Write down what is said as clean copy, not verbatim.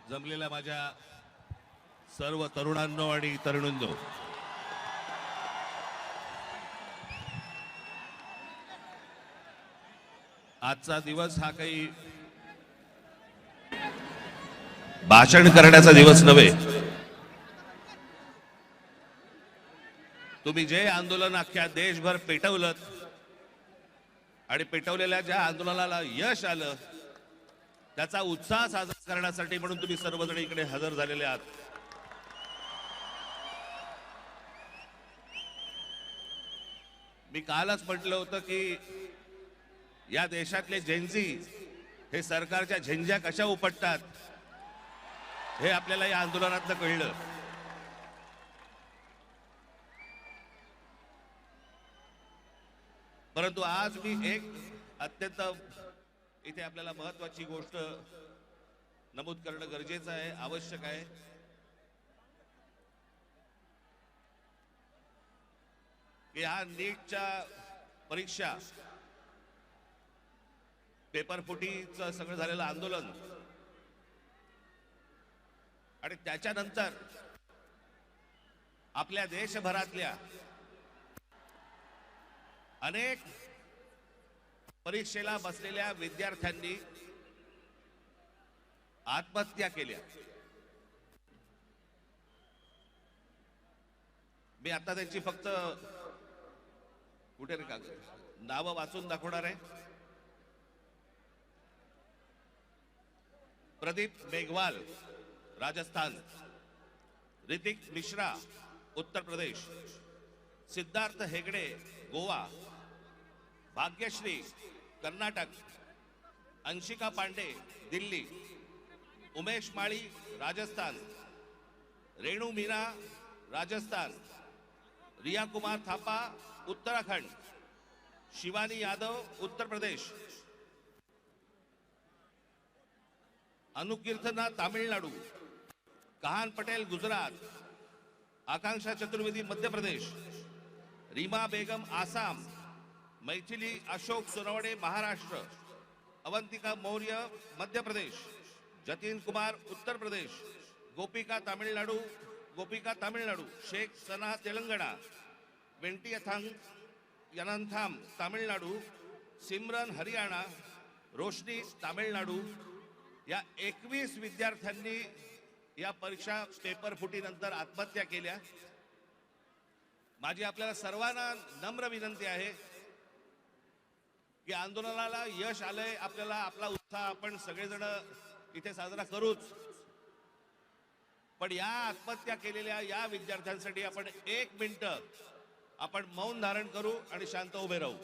जमलेल्या माझ्या सर्व तरुणांनो आणि तरुणींनो, आजचा दिवस हा काही भाषण करण्याचा दिवस नव्हे. तुम्ही जे आंदोलन अख्ख्या देशभर पेटवलं आणि पेटवलेल्या ज्या आंदोलनाला यश आलं त्याचा उत्साह साजरा करण्यासाठी म्हणून तुम्ही सर्वजण इकडे हजर झालेले आहात. मी कालच म्हटलं होतं की या देशातले जेनझी हे सरकारच्या झेंझ्या कशा उपटतात हे आपल्याला या आंदोलनातनं कळलं. परंतु आज मी एक अत्यंत इथे आपल्याला महत्वाची गोष्ट नमूद करणं गरजेचं आहे, आवश्यक आहे. की हा नीटच्या परीक्षा पेपर फुटीचं सगळं झालेलं आंदोलन आणि त्याच्यानंतर आपल्या देशभरातल्या अनेक परीक्षेला बसलेल्या विद्यार्थ्यांनी आत्महत्या केल्या. मी आता त्यांची फक्त कुठे नावं वाचून दाखवणार आहे. प्रदीप मेघवाल राजस्थान, ऋतिक मिश्रा उत्तर प्रदेश, सिद्धार्थ हेगडे गोवा, भाग्यश्री कर्नाटक, अंशिका पांडे दिल्ली, उमेश माळी राजस्थान, रेणू मीना राजस्थान, रिया कुमार थापा उत्तराखंड, शिवानी यादव उत्तर प्रदेश, अनुकीर्तना तामिळनाडू, कहान पटेल गुजरात, आकांक्षा चतुर्वेदी मध्य प्रदेश, रीमा बेगम आसाम, मैथिली अशोक सोनवणे महाराष्ट्र, अवंतिका मौर्य मध्य प्रदेश, जतीन कुमार उत्तर प्रदेश, गोपिका तामिळनाडू, शेख सना तेलंगणा, वेंटी यनंथाम तामिळनाडू, सिमरन हरियाणा, रोशनी तामिळनाडू या 21 विद्यार्थ्यांनी या परीक्षा पेपर फुटीनंतर आत्महत्या केल्या. माझी आपल्याला सर्वांना नम्र विनंती आहे की आंदोलनाला यश आलंय, आपल्याला आपला उत्साह आपण सगळेजण इथे साजरा करूच, पण या आत्महत्या केलेल्या या विद्यार्थ्यांसाठी आपण 1 मिनिट आपण मौन धारण करू आणि शांत उभे राहू.